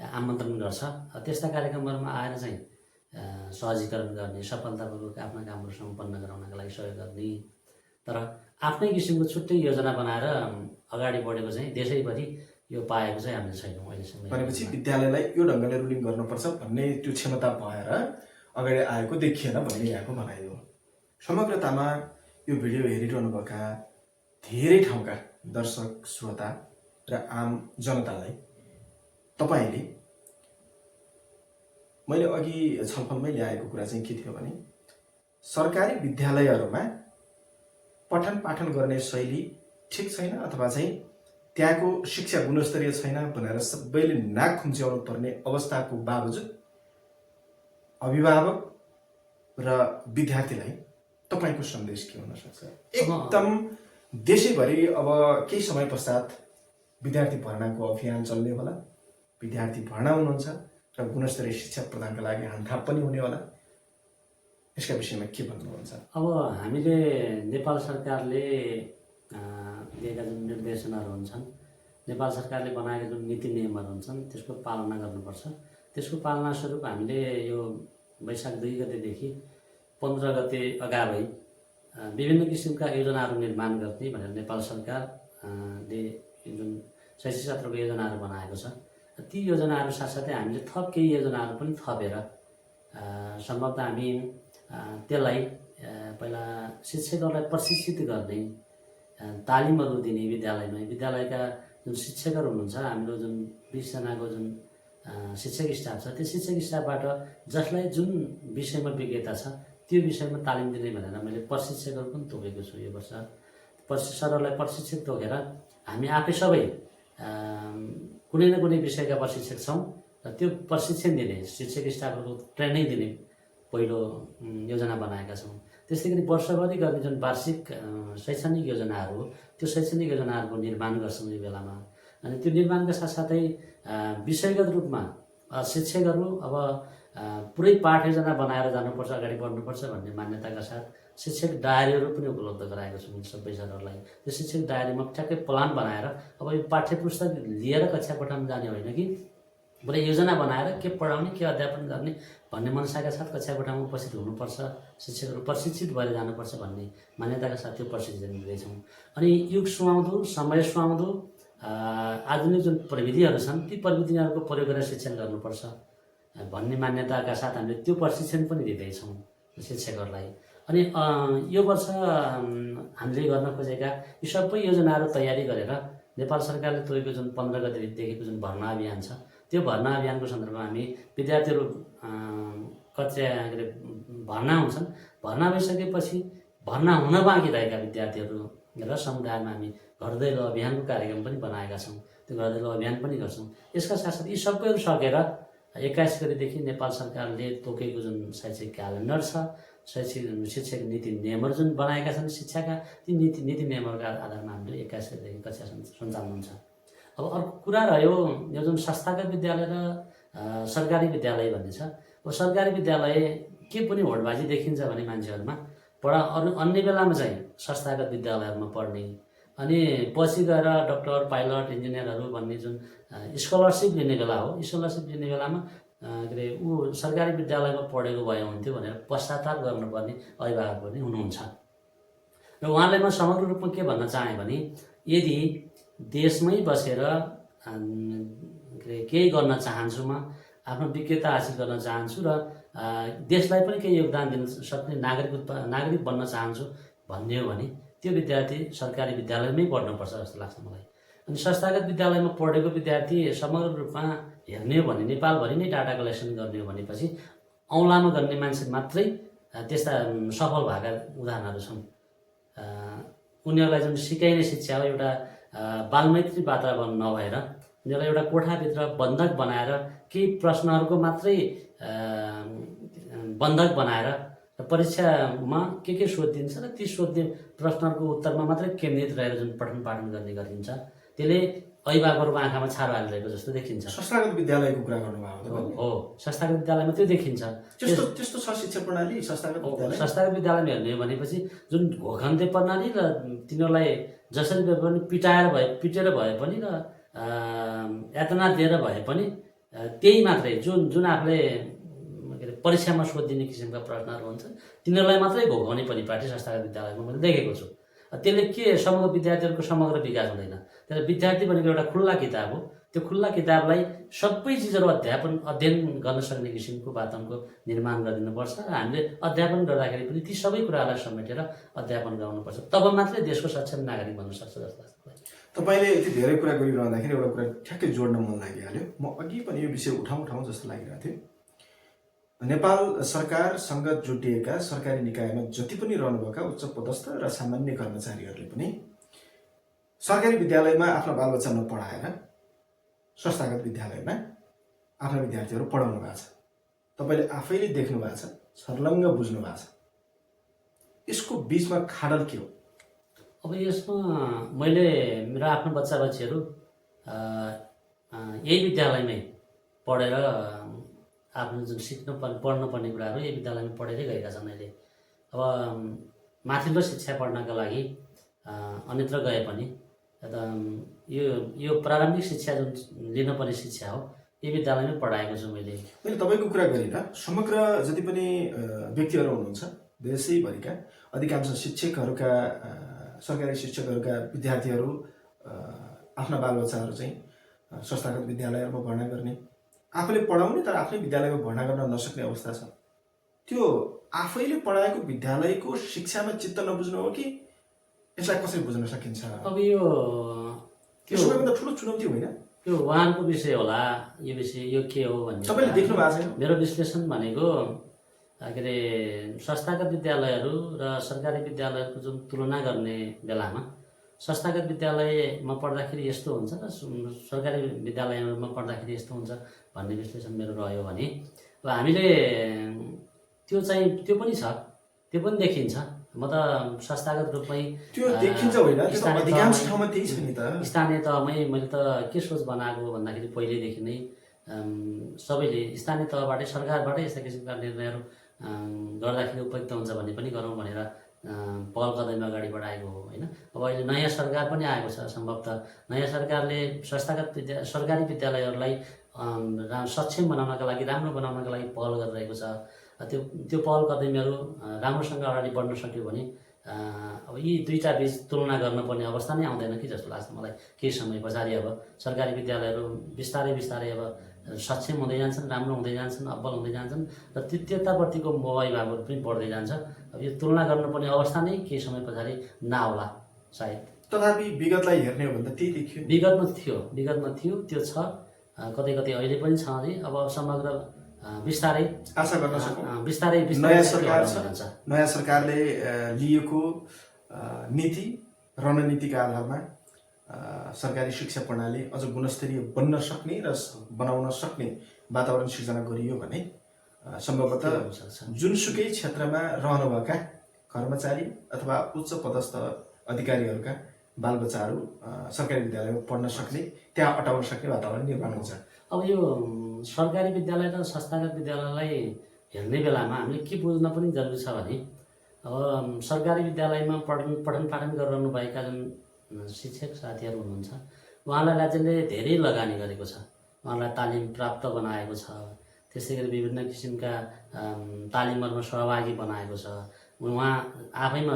Speaker 2: आमन्त्रण गर्छ त्यस्ता कार्यक्रमहरूमा आएर चाहिँ सहजीकरण गर्ने, सफलतापूर्वक आफ्ना कामहरू सम्पन्न गराउनका लागि सहयोग गर्ने, तर आफ्नै किसिमको छुट्टै योजना बनाएर अगाडि बढेको चाहिँ देशैभरि यो पाएको चाहिँ हामीले छैनौँ अहिलेसम्म।
Speaker 1: भनेपछि विद्यालयलाई यो ढङ्गले रुलिङ गर्नुपर्छ भन्ने त्यो क्षमता भएर अगाडि आएको देखिएन भन्ने यहाँको भनाइ हो। समग्रतामा यो भिडियो हेरिरहनुभएका धेरै ठाउँका दर्शक श्रोता र आम जनतालाई तपाईँले मैले अघि छलफलमै ल्याएको कुरा चाहिँ के थियो भने सरकारी विद्यालयहरूमा पठन पाठन गर्ने शैली ठिक छैन अथवा चाहिँ त्यहाँको शिक्षा गुणस्तरीय छैन भनेर सबैले नाक खुम्च्याउनु पर्ने अवस्थाको बावजुद अभिभावक र विद्यार्थीलाई तपाईँको सन्देश के हुन सक्छ? एकदम देशैभरि अब केही समय पश्चात विद्यार्थी भर्नाको अभियान चल्ने होला, विद्यार्थी भर्ना हुनुहुन्छ र गुणस्तरीय शिक्षा प्रदानका लागि हामथाप पनि हुने होला। यसका विषयमा के भन्नुहुन्छ?
Speaker 2: अब हामीले नेपाल सरकारले दिएका जुन निर्देशनाहरू हुन्छन्, नेपाल सरकारले बनाएका जुन नीति नियमहरू हुन्छन् त्यसको पालना गर्नुपर्छ। त्यसको पालना स्वरूप हामीले यो वैशाख 2 गतेदेखि 15 गते अगावै विभिन्न किसिमका योजनाहरू निर्माण गर्ने भनेर नेपाल सरकारले जुन शैक्षिक क्षेत्रको योजनाहरू बनाएको छ। ती योजनाहरू साथसाथै हामीले थप केही योजनाहरू पनि थपेर सम्भवतः हामी त्यसलाई पहिला शिक्षकहरूलाई प्रशिक्षित गर्ने, तालिमहरू दिने विद्यालयका जुन शिक्षकहरू हुनुहुन्छ, हाम्रो जुन 20 जनाको जुन शिक्षक स्टाफ छ, त्यो शिक्षक स्टाफबाट जसलाई जुन विषयमा विज्ञता छ त्यो विषयमा तालिम दिने भनेर मैले प्रशिक्षकहरू पनि तोकेको छु। यो वर्ष सरहरूलाई प्रशिक्षक तोकेर हामी आफै सबै कुनै न कुनै विषयका प्रशिक्षक छौँ र त्यो प्रशिक्षण दिने शिक्षक स्टाफहरूको ट्रेनिङ दिने पहिलो योजना बनाएका छौँ। त्यस्तै गरी वर्षभरि गर्ने जुन वार्षिक शैक्षणिक योजनाहरू हो त्यो शैक्षणिक योजनाहरूको निर्माण गर्छौँ यो बेलामा। अनि त्यो निर्माणका साथसाथै विषयगत रूपमा शिक्षकहरू अब पुरै पाठ योजना बनाएर जानुपर्छ, अगाडि बढ्नुपर्छ भन्ने मान्यताका साथ शिक्षक डायरीहरू पनि उपलब्ध गराएको छौँ सबै सरहरूलाई। त्यो शिक्षक डायरीमा ठ्याक्कै प्लान बनाएर अब यो पाठ्य पुस्तक लिएर कक्षा कोठामा जाने होइन कि पुरै योजना बनाएर के पढाउने के अध्यापन गर्ने भन्ने मनसाका साथ कक्षा कोठामा उपस्थित हुनुपर्छ, शिक्षकहरू प्रशिक्षित भएर जानुपर्छ भन्ने मान्यताका साथ त्यो प्रशिक्षण दिँदैछौँ। अनि युग सुहाउँदो, समय सुहाउँदो आधुनिक जुन प्रविधिहरू छन् ती प्रविधिहरूको प्रयोग गरेर शिक्षण गर्नुपर्छ भन्ने मान्यताका साथ हामीले त्यो प्रशिक्षण पनि दिँदैछौँ शिक्षकहरूलाई। अनि यो वर्ष हामीले गर्न खोजेका यी सबै योजनाहरू तयारी गरेर नेपाल सरकारले तोकेको जुन 15 गतेदेखिको जुन भर्ना अभियान छ त्यो भर्ना अभियानको सन्दर्भमा हामी विद्यार्थीहरू कक्षा भर्ना हुन्छन्, भर्ना भइसकेपछि भर्ना हुन बाँकी रहेका विद्यार्थीहरू र समुदायमा हामी घर दैलो अभियानको कार्यक्रम पनि बनाएका छौँ। त्यो घर दैलो अभियान पनि गर्छौँ। यसका साथसाथै यी सबैहरू सकेर 21 गतेदेखि नेपाल सरकारले तोकेको जुन शैक्षिक क्यालेन्डर छ, शिक्षक नीति नियमहरू जुन बनाएका छन् शिक्षाका, ती नीति नियमहरूका आधारमा हामीले 21 गतेदेखि कक्षा सञ्चालन हुन्छ। अब अर्को कुरा रह्यो यो जुन संस्थागत विद्यालय र सरकारी विद्यालय भन्ने छ। अब सरकारी विद्यालय के पनि होडबाजी देखिन्छ भने मान्छेहरूमा अरू अन्य बेलामा चाहिँ संस्थागत विद्यालयहरूमा पढ्ने अनि पछि गएर डक्टर, पाइलट, इन्जिनियरहरू भन्ने जुन स्कलरसिप लिने बेला हो, स्कलरसिप लिने बेलामा ऊ सरकारी विद्यालयमा पढेको भए हुन्थ्यो भनेर पश्चाताप गर्नुपर्ने अभिभावक पनि हुनुहुन्छ। र उहाँलाई म समग्र रूपमा के भन्न चाहेँ भने यदि देशमै बसेर केही गर्न चाहन्छु, म आफ्नो विज्ञता हासिल गर्न चाहन्छु र देशलाई पनि केही योगदान दिन सक्ने नागरिक बन्न चाहन्छु भन्ने हो भने त्यो विद्यार्थी सरकारी विद्यालयमै पढ्नुपर्छ जस्तो लाग्छ मलाई। अनि संस्थागत विद्यालयमा पढेको विद्यार्थी समग्र रूपमा हेर्ने हो भने नेपालभरि नै डाटा कलेक्सन गर्ने हो भनेपछि औँलामा गर्ने मान्छे मात्रै त्यस्ता सफल भएका उदाहरणहरू छन्। उनीहरूलाई जुन सिकाइने शिक्षा हो एउटा बालमैत्री वातावरण नभएर उनीहरूलाई एउटा कोठाभित्र बन्धक बनाएर केही प्रश्नहरूको मात्रै बन्धक बनाएर परीक्षामा के सोधिन्छ र ती सोध्ने प्रश्नहरूको उत्तरमा मात्रै केन्द्रित रहेर जुन पठन पाठन गर्ने गरिन्छ त्यसले अभिभावकहरूको आँखामा छारो हालिरहेको जस्तो देखिन्छ।
Speaker 1: संस्थागत विद्यालयको कुरा गर्नुभएको
Speaker 2: हो, संस्थागत विद्यालयमा त्यो देखिन्छ।
Speaker 1: त्यस्तो छ शिक्षा प्रणाली संस्थागत
Speaker 2: विद्यालयमा हेर्ने हो भनेपछि जुन घोखन्ते प्रणाली र तिनीहरूलाई जसरी भए पनि पिटेर भए पनि र यातना दिएर भए पनि त्यही मात्रै जुन आफूले परीक्षामा सोधिने किसिमका प्रश्नहरू हुन्छन् तिनीहरूलाई मात्रै घोगाउने परिपाटी संस्थागत विद्यालयमा मैले देखेको छु। त्यसले के समग्र विद्यार्थीहरूको समग्र विकास हुँदैन। त्यसले विद्यार्थी भनेको एउटा खुल्ला किताब हो, त्यो खुल्ला किताबलाई सबै चिजहरू अध्ययन गर्न सक्ने किसिमको वातावरणको निर्माण गरिदिनुपर्छ र हामीले अध्यापन गर्दाखेरि पनि ती सबै कुरालाई समेटेर अध्यापन गराउनुपर्छ। तब मात्रै देशको सक्षम नागरिक बन्न सक्छ जस्तो लाग्छ मलाई।
Speaker 1: तपाईँले यति धेरै कुरा गरिरहँदाखेरि एउटा कुरा ठ्याक्कै जोड्न मन लागिहाल्यो। म अघि पनि यो विषय उठाउँ जस्तो लागिरहेको थियो। नेपाल सरकारसँग जुटिएका सरकारी निकायमा जति पनि रहनुभएका उच्च पदस्थ र सामान्य कर्मचारीहरूले पनि सरकारी विद्यालयमा आफ्ना बालबच्चा नपढाएर संस्थागत विद्यालयमा आफ्ना विद्यार्थीहरू पढाउनु भएको छ। तपाईँले आफैले देख्नु भएको छ, सर्लङ्ग बुझ्नु भएको छ। यसको बिचमा खाडल के हो?
Speaker 2: अब यसमा मैले मेरो आफ्नो बच्चा बच्चीहरू यही विद्यालयमै पढेर आफ्नो जुन पढ्नुपर्ने कुराहरू यही विद्यालयमा पढेरै गएका छन्। अहिले अब माथिल्लो शिक्षा पढ्नका लागि अन्यत्र गए पनि यो प्रारम्भिक शिक्षा जुन लिनुपर्ने शिक्षा हो यही विद्यालयमै पढाएको छु मैले
Speaker 1: तपाईँको कुरा गरिनँ। समग्र जति पनि व्यक्तिहरू हुनुहुन्छ देशैभरिका अधिकांश शिक्षकहरूका सरकारी शिक्षकहरूका विद्यार्थीहरू आफ्ना बालबच्चाहरू चाहिँ संस्थागत विद्यालयहरूमा भर्ना गर्ने, आफूले पढाउने तर आफ्नै विद्यालयमा भर्ना गर्न नसक्ने अवस्था छ। त्यो आफैले पढाएको विद्यालयको शिक्षामा चित्त नबुझ्नु हो कि यसलाई कसरी बुझ्न सकिन्छ?
Speaker 2: अब यो
Speaker 1: सबैभन्दा ठुलो चुनौती होइन?
Speaker 2: यो उहाँको विषय होला, यो विषय यो के हो भन्ने
Speaker 1: तपाईँले देख्नु भएको छैन?
Speaker 2: मेरो विश्लेषण भनेको के अरे संस्थागत विद्यालयहरू र सरकारी विद्यालयहरूको जुन तुलना गर्ने बेलामा संस्थागत विद्यालयमा पढ्दाखेरि यस्तो हुन्छ र सरकारी विद्यालयमा पढ्दाखेरि यस्तो हुन्छ भन्ने विश्लेषण मेरो रह्यो भने अब हामीले त्यो पनि छ, त्यो पनि देखिन्छ। म त संस्थागत रूपमै
Speaker 1: त्यो देखिन्छ होइन, अधिकांश ठाउँमा त्यही छ नि त।
Speaker 2: स्थानीय तहमै मैले त के सोच बनाएको भन्दाखेरि पहिलेदेखि नै सबैले स्थानीय तहबाटै सरकारबाटै यस्ता किसिमका निर्णयहरू गर्दाखेरि उपयुक्त हुन्छ भन्ने पनि गरौँ भनेर पहल कदमी अगाडि बढाएको हो होइन। अब अहिले नयाँ सरकार पनि आएको छ। सम्भवतः नयाँ सरकारले संस्थागत सरकारी विद्यालयहरूलाई सक्षम बनाउनका लागि, राम्रो बनाउनका लागि पहल गरिरहेको छ। त्यो पहल कदमीहरू राम्रोसँग अगाडि बढ्न सक्यो भने अब यी दुईटा बीच तुलना गर्नुपर्ने अवस्था नै आउँदैन कि जस्तो लाग्छ मलाई। केही समय पछाडि अब सरकारी विद्यालयहरू बिस्तारै अब सक्षम हुँदै जान्छन्, राम्रो हुँदै जान्छन्, अब्बल हुँदै जान्छन् र त्यताप्रतिको मोहभावहरू पनि बढ्दै जान्छ। अब यो तुलना गर्नुपर्ने अवस्था नै केही समय पछाडि नआउला सायद।
Speaker 1: तथापि विगतलाई हेर्ने हो भने त त्यही देखियो।
Speaker 2: विगतमा थियो, त्यो छ, कतै अहिले पनि छ अझै। अब समग्र बिस्तारै
Speaker 1: आशा गर्न सकौँ
Speaker 2: बिस्तारै
Speaker 1: नयाँ सरकार छ, नयाँ सरकारले लिएको नीति रणनीतिका आधारमा सरकारी शिक्षा प्रणाली अझ गुणस्तरीय बन्न सक्ने र बनाउन सक्ने वातावरण सिर्जना गरियो भने सम्भवतः जुनसुकै क्षेत्रमा रहनुभएका कर्मचारी अथवा उच्च पदस्थ अधिकारीहरूका बालबच्चाहरू सरकारी विद्यालयमा पढ्न सक्ने, त्यहाँ अटाउन सक्ने वातावरण निर्माण हुन्छ।
Speaker 2: अब यो सरकारी विद्यालय र संस्थागत विद्यालयलाई हेर्ने बेलामा हामीले के बुझ्न पनि जरुरी छ भने अब सरकारी विद्यालयमा पठन पाठन गरिरहनुभएका जुन शिक्षक साथीहरू हुनुहुन्छ उहाँलाई राज्यले धेरै लगानी गरेको छ, उहाँलाई तालिम प्राप्त बनाएको छ, त्यसै गरी विभिन्न किसिमका तालिमहरूमा सहभागी बनाएको छ। उहाँ आफैमा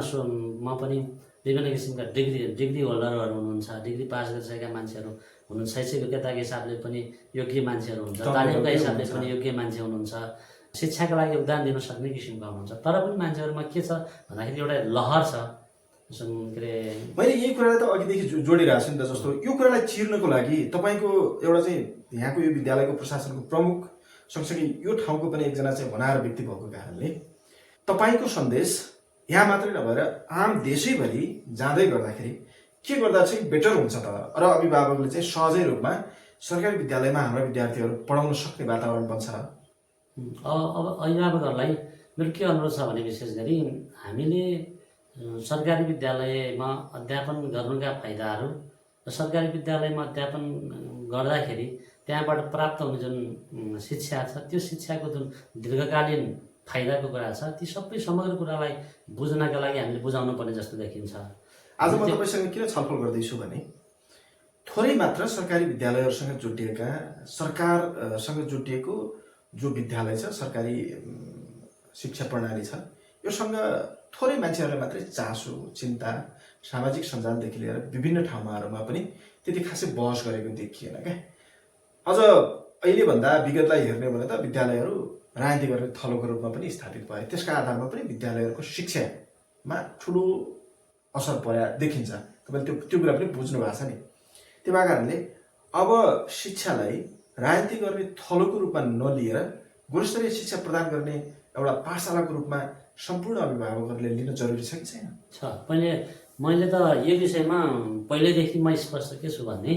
Speaker 2: म पनि विभिन्न किसिमका डिग्री होल्डरहरू हुनुहुन्छ, डिग्री पास गरिसकेका मान्छेहरू हुनुहुन्छ, शैक्षिक योग्यताको हिसाबले पनि योग्य मान्छेहरू हुनुहुन्छ, तालिमका हिसाबले पनि योग्य मान्छे हुनुहुन्छ, शिक्षाका लागि योगदान दिन सक्ने किसिमका हुनुहुन्छ। तर पनि मान्छेहरूमा के छ भन्दाखेरि एउटा लहर छ। के अरे
Speaker 1: मैले यही कुरालाई त अघिदेखि जोडिरहेको छु नि त। जस्तो यो कुरालाई चिर्नको लागि तपाईँको एउटा चाहिँ यहाँको यो विद्यालयको प्रशासनको प्रमुख सँगसँगै यो ठाउँको पनि एकजना चाहिँ होनार व्यक्ति भएको कारणले तपाईँको सन्देश यहाँ मात्रै नभएर आम देशैभरि जाँदै गर्दाखेरि के गर्दा चाहिँ बेटर हुन्छ त र अभिभावकले चाहिँ सहजै रूपमा सरकारी विद्यालयमा हाम्रा विद्यार्थीहरू पढाउन सक्ने वातावरण बन्छ?
Speaker 2: अब अभिभावकहरूलाई मेरो के अनुरोध छ भने विशेष गरी हामीले सरकारी विद्यालयमा अध्यापन गर्नुका फाइदाहरू र सरकारी विद्यालयमा अध्यापन गर्दाखेरि त्यहाँबाट प्राप्त हुने जुन शिक्षा छ त्यो शिक्षाको जुन दीर्घकालीन फाइदाको कुरा छ ती सबै समग्र कुरालाई बुझ्नका लागि हामीले बुझाउनु पर्ने जस्तो देखिन्छ।
Speaker 1: आज म तपाईँसँग किन छलफल गर्दैछु भने थोरै मात्र सरकारी विद्यालयहरूसँग जोडिएका, सरकारसँग जोडिएको जो विद्यालय छ, सरकारी शिक्षा प्रणाली छ, योसँग थोरै मान्छेहरूलाई मात्रै चासो, चिन्ता, सामाजिक सञ्जालदेखि लिएर विभिन्न ठाउँहरूमा पनि त्यति खासै बहस गरेको देखिएन क्या। अझ अहिलेभन्दा विगतलाई हेर्ने हो भने त विद्यालयहरू राजनीति गर्ने थलोको रूपमा पनि स्थापित भए। त्यसका आधारमा पनि विद्यालयहरूको शिक्षामा ठुलो असर पर्या देखिन्छ। तपाईँले त्यो कुरा पनि बुझ्नु भएको छ नि। त्यो भएको कारणले अब शिक्षालाई राजनीति गर्ने थलोको रूपमा नलिएर गुणस्तरीय शिक्षा प्रदान गर्ने एउटा पाठशालाको रूपमा सम्पूर्ण अभिभावकहरूले लिन जरुरी छ कि छैन?
Speaker 2: छ। मैले त यो विषयमा पहिल्यैदेखि म स्पष्ट के छु भने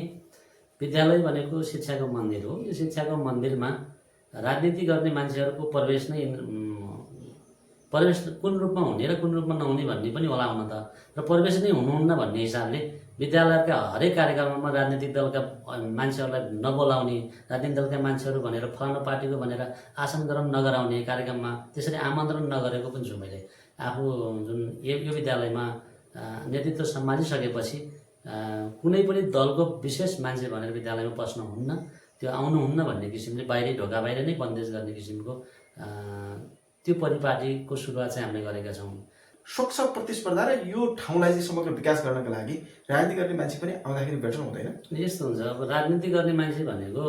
Speaker 2: विद्यालय भनेको शिक्षाको मन्दिर हो। यो शिक्षाको मन्दिरमा राजनीति गर्ने मान्छेहरूको प्रवेश कुन रूपमा हुने र कुन रूपमा नहुने भन्ने पनि होला हुन त, र प्रवेश नै हुनुहुन्न भन्ने हिसाबले विद्यालयका हरेक कार्यक्रममा राजनीतिक दलका मान्छेहरूलाई नबोलाउने, राजनीतिक दलका मान्छेहरू भनेर फलानु पार्टीको भनेर आसन ग्रहण नगराउने कार्यक्रममा त्यसरी आमन्त्रण नगरेको पनि छु मैले। आफू जुन यो विद्यालयमा नेतृत्व सम्हालिसकेपछि कुनै पनि दलको विशेष मान्छे भनेर विद्यालयमा पस्नुहुन्न, त्यो आउनुहुन्न भन्ने किसिमले बाहिरै ढोका बाहिर नै बन्देज गर्ने किसिमको त्यो परिपाटीको सुरुवात चाहिँ हामीले गरेका छौँ।
Speaker 1: स्वच्छ प्रतिस्पर्धा र यो ठाउँलाई चाहिँ समग्र विकास गर्नका लागि राजनीति गर्ने मान्छे पनि आउँदाखेरि बेटर हुँदैन?
Speaker 2: यस्तो हुन्छ, अब राजनीति गर्ने मान्छे भनेको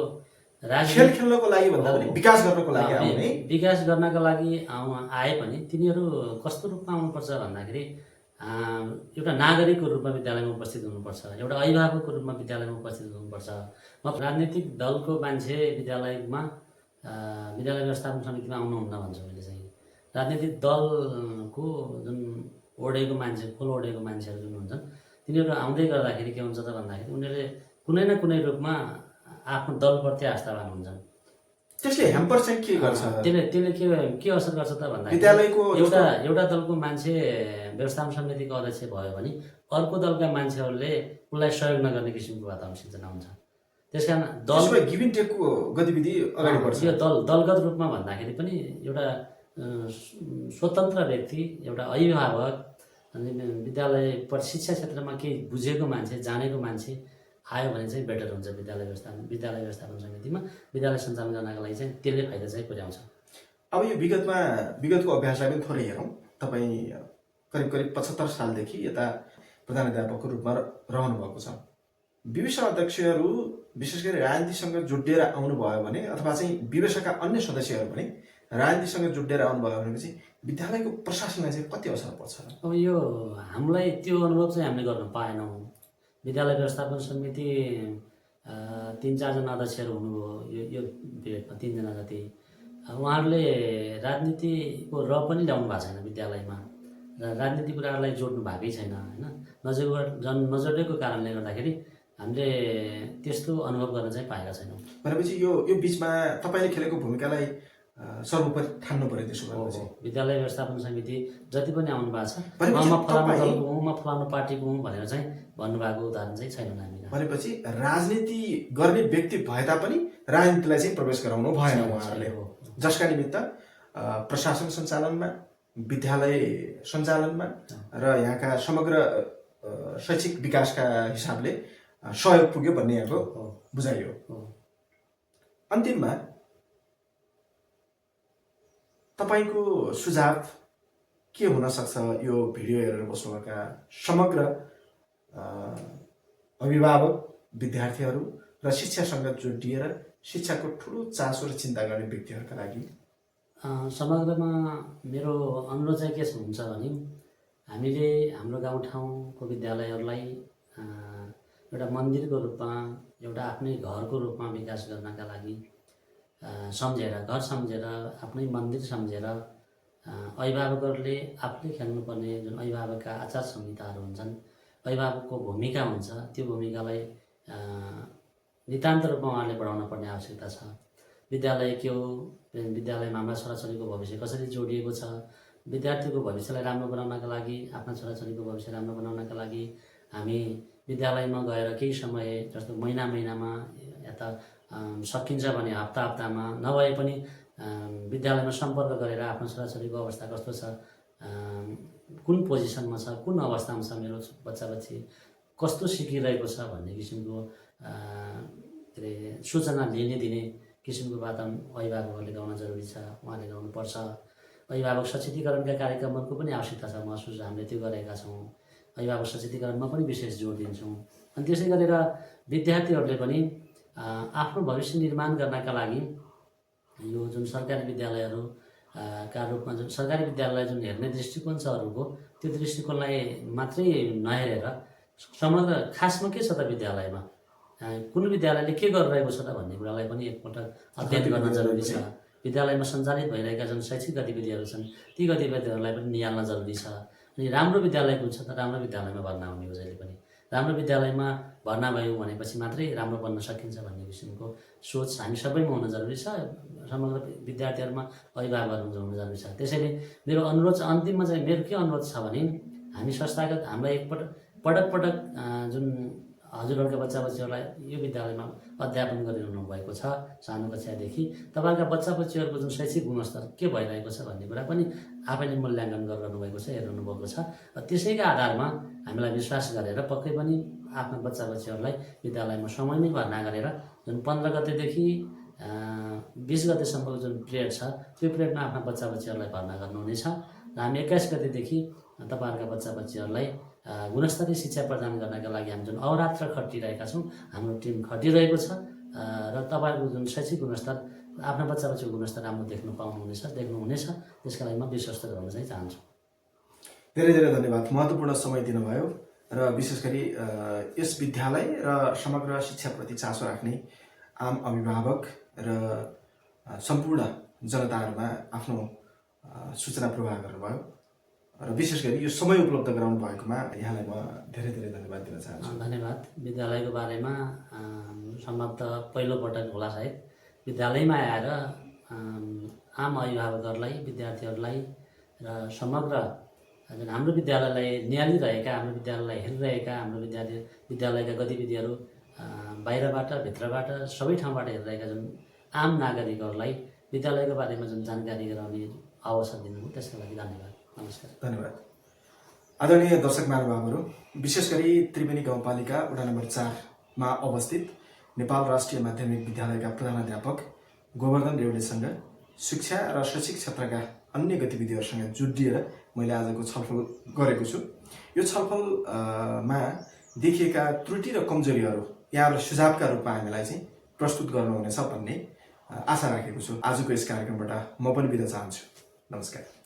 Speaker 1: खेल खेल्नको लागि भन्दा पनि विकास गर्नको लागि आउने,
Speaker 2: विकास गर्नका लागि आए पनि तिनीहरू कस्तो रूपमा आउनुपर्छ भन्दाखेरि एउटा नागरिकको रूपमा विद्यालयमा उपस्थित हुनुपर्छ, एउटा अभिभावकको रूपमा विद्यालयमा उपस्थित हुनुपर्छ। म राजनीतिक दलको मान्छे विद्यालयमा विद्यालय व्यवस्थापन समितिमा आउनुहुन्न भन्छु मैले चाहिँ। राजनीतिक दलको जुन ओढेको मान्छे, खोल ओढेको मान्छेहरू जुन हुन्छन् तिनीहरू आउँदै गर्दाखेरि के हुन्छ त भन्दाखेरि उनीहरूले कुनै न कुनै रूपमा आफ्नो दलप्रति आस्थावान हुन्छन्।
Speaker 1: त्यसले ह्याम्पर चाहिँ के गर्छ?
Speaker 2: त्यसले के असर गर्छ त भन्दाखेरि
Speaker 1: विद्यालयको
Speaker 2: एउटा दलको मान्छे व्यवस्थापन समितिको अध्यक्ष भयो भने अर्को दलका मान्छेहरूले उसलाई सहयोग नगर्ने किसिमको वातावरण सिर्जना हुन्छ। त्यसकारण दल
Speaker 1: गिभ एन्ड टेकको गतिविधि अगाडि बढ्छ।
Speaker 2: यो दलगत रूपमा भन्दाखेरि पनि एउटा स्वतन्त्र व्यक्ति, एउटा अभिभावक अनि विद्यालय शिक्षा क्षेत्रमा केही बुझेको मान्छे, जानेको मान्छे आयो भने चाहिँ बेटर हुन्छ। विद्यालय व्यवस्थापन समितिमा विद्यालय सञ्चालन गर्नका लागि चाहिँ त्यसले फाइदा चाहिँ पुर्याउँछ।
Speaker 1: अब यो विगतको अभ्यासलाई पनि थोरै हेरौँ। तपाईँ करिब 75 सालदेखि यता प्रधानाध्यापकको रूपमा रहनु भएको छ। विवेशा अध्यक्षहरू विशेष गरी राजनीतिसँग जोडिएर आउनुभयो भने अथवा चाहिँ विवेशका अन्य सदस्यहरू पनि राजनीतिसँग जोडिएर आउनुभयो भने चाहिँ विद्यालयको प्रशासनलाई चाहिँ कति असर पर्छ?
Speaker 2: अब यो हामीलाई त्यो अनुभव चाहिँ हामीले गर्न पाएनौँ। विद्यालय व्यवस्थापन समिति 3-4 जना अध्यक्षहरू हुनुभयो यो पिरियडमा, 3 जना जति। उहाँहरूले राजनीतिको र पनि ल्याउनु भएको छैन विद्यालयमा, र राजनीति कुराहरूलाई जोड्नु भएकै छैन होइन। नजोडेको कारणले गर्दाखेरि हामीले त्यस्तो अनुभव गर्न चाहिँ पाएका छैनौँ।
Speaker 1: भनेपछि यो बिचमा तपाईँले खेलेको भूमिकालाई सर्वोपरि ठान्नु पर्यो। त्यसो भएपछि
Speaker 2: विद्यालय व्यवस्थापन समिति जति पनि आउनु भएको छ, म फलानु दलको हुँ, म फलानु पार्टीको हुँ भनेर चाहिँ भन्नुभएको उदाहरण चाहिँ छैन हामीलाई।
Speaker 1: भनेपछि राजनीति गर्ने व्यक्ति भए तापनि राजनीतिलाई चाहिँ प्रवेश गराउनु भएन उहाँहरूले, जसका निमित्त प्रशासन सञ्चालनमा, विद्यालय सञ्चालनमा र यहाँका समग्र शैक्षिक विकासका हिसाबले सहयोग पुग्यो भन्ने यहाँको बुझाइ हो। अन्तिममा तपाईँको सुझाव के हुन सक्छ यो भिडियो हेरेर बस्नुभएका समग्र अभिभावक, विद्यार्थीहरू र शिक्षासँग जोडिएर शिक्षाको ठुलो चासो र चिन्ता गर्ने व्यक्तिहरूका लागि?
Speaker 2: समग्रमा मेरो अनुरोध चाहिँ के हुन्छ भने हामीले हाम्रो गाउँठाउँको विद्यालयहरूलाई एउटा मन्दिरको रूपमा, एउटा आफ्नै घरको रूपमा विकास गर्नका लागि सम्झेर, घर सम्झेर, आफ्नै मन्दिर सम्झेर अभिभावकहरूले आफूले खेल्नुपर्ने जुन अभिभावकका आचार संहिताहरू हुन्छन्, अभिभावकको भूमिका हुन्छ, त्यो भूमिकालाई नितान्त रूपमा उहाँले बढाउन पर्ने आवश्यकता छ। विद्यालय के हो, विद्यालयमा हाम्रा छोराछोरीको भविष्य कसरी जोडिएको छ, विद्यार्थीको भविष्यलाई राम्रो बनाउनका लागि, आफ्ना छोराछोरीको भविष्य राम्रो बनाउनका लागि हामी विद्यालयमा गएर केही समय, जस्तो महिनामा या त सकिन्छ भने हप्तामा नभए पनि विद्यालयमा सम्पर्क गरेर आफ्नो छोराछोरीको अवस्था कस्तो छ, कुन पोजिसनमा छ, कुन अवस्थामा छ, मेरो बच्चा-बच्ची कस्तो सिकिरहेको छ भन्ने किसिमको सूचना दिने किसिमको वातावरण अभिभावकहरूले गाउन जरुरी छ, उहाँले गाउनुपर्छ। अभिभावक सचेतीकरणका कार्यक्रमहरूको पनि आवश्यकता छ, महसुस हामीले त्यो गरेका छौँ। अभिभावक सचेतीकरणमा पनि विशेष जोड दिन्छौँ। अनि त्यसै गरेर विद्यार्थीहरूले पनि आफ्नो भविष्य निर्माण गर्नका लागि यो जुन सरकारी विद्यालयहरू का रूपमा जुन सरकारी विद्यालय जुन हेर्ने दृष्टिकोण छ अरूको, त्यो दृष्टिकोणलाई मात्रै नहेरेर समग्र खासमा के छ त विद्यालयमा, कुन विद्यालयले के गरिरहेको छ त भन्ने कुरालाई पनि एकपटक अध्ययन गर्न जरुरी छ। विद्यालयमा सञ्चालित भइरहेका जुन शैक्षिक गतिविधिहरू छन् ती गतिविधिहरूलाई पनि निहाल्न जरुरी छ। अनि राम्रो विद्यालय कुन छ त, राम्रो विद्यालयमा भर्ना हुने हो जहिले पनि। राम्रो विद्यालयमा भर्ना भयो भनेपछि मात्रै राम्रो बन्न सकिन्छ भन्ने किसिमको सोच हामी सबैमा हुन जरुरी छ। समग्र विद्यार्थीहरूमा अभिभावकहरू हुन जरुरी छ। त्यसैले मेरो अनुरोध चाहिँ अन्तिममा चाहिँ मेरो के अनुरोध छ भने हामी संस्थागत हामीलाई पटक पटक जुन हजुरहरूका बच्चा बच्चीहरूलाई यो विद्यालयमा अध्यापन गरिरहनु भएको छ सानो कक्षादेखि, तपाईँहरूका बच्चा बच्चीहरूको जुन शैक्षिक गुणस्तर के भइरहेको छ भन्ने कुरा पनि आफैले मूल्याङ्कन गरिरहनु भएको छ, हेरिरहनु भएको छ। त्यसैका आधारमा हामीलाई विश्वास गरेर पक्कै पनि आफ्ना बच्चा बच्चीहरूलाई विद्यालयमा समयमै भर्ना गरेर जुन 15 गतेदेखि 20 गतेसम्मको जुन पिरियड छ त्यो पिरियडमा आफ्ना बच्चा बच्चीहरूलाई भर्ना गर्नुहुनेछ र हामी 21 गतेदेखि तपाईँहरूका बच्चा बच्चीहरूलाई गुणस्तरीय शिक्षा प्रदान गर्नका लागि हामी जुन अहोरात्र खटिरहेका छौँ, हाम्रो टिम खटिरहेको छ र तपाईँहरूको जुन शैक्षिक गुणस्तर, आफ्ना बच्चा बच्चीको गुणस्तर राम्रो देख्नुहुनेछ। त्यसका लागि म विश्वस्त गर्न चाहिँ चाहन्छु।
Speaker 1: धेरै धेरै धन्यवाद। महत्त्वपूर्ण समय दिनुभयो र विशेष गरी यस विद्यालय र समग्र शिक्षाप्रति चासो राख्ने आम अभिभावक र सम्पूर्ण जनताहरूमा आफ्नो सूचना प्रवाह गर्नुभयो र विशेष गरी यो समय उपलब्ध गराउनु भएकोमा यहाँलाई म धेरै धेरै धन्यवाद दिन चाहन्छु।
Speaker 2: धन्यवाद। विद्यालयको बारेमा सम्भवतः पहिलोपटक होला सायद विद्यालयमा आएर आम अभिभावकहरूलाई, विद्यार्थीहरूलाई र समग्र जुन हाम्रो विद्यालयलाई निहालिरहेका, हाम्रो विद्यालयलाई हेरिरहेका, हाम्रो विद्यालयका गतिविधिहरू बाहिरबाट भित्रबाट सबै ठाउँबाट हेरिरहेका जुन आम नागरिकहरूलाई विद्यालयको बारेमा जुन जानकारी गराउने अवसर दिनुभयो त्यसका लागि धन्यवाद। नमस्कार।
Speaker 1: धन्यवाद। आदरणीय दर्शक महानुभावहरू, विशेष गरी त्रिवेणी गाउँपालिका वडा नम्बर 4 मा अवस्थित नेपाल राष्ट्रिय माध्यमिक विद्यालयका प्रधानाध्यापक गोवर्धन रेवडेसँग शिक्षा र शैक्षिक क्षेत्रका अन्य गतिविधिहरूसँग जोडिएर मैले आजको छलफल गरेको छु। यो छलफलमा देखिएका त्रुटि र कमजोरीहरू यहाँहरू सुझावका रूपमा हामीलाई चाहिँ प्रस्तुत गर्नुहुनेछ भन्ने आशा राखेको छु। आजको यस कार्यक्रमबाट म पनि बिदा चाहन्छु। नमस्कार।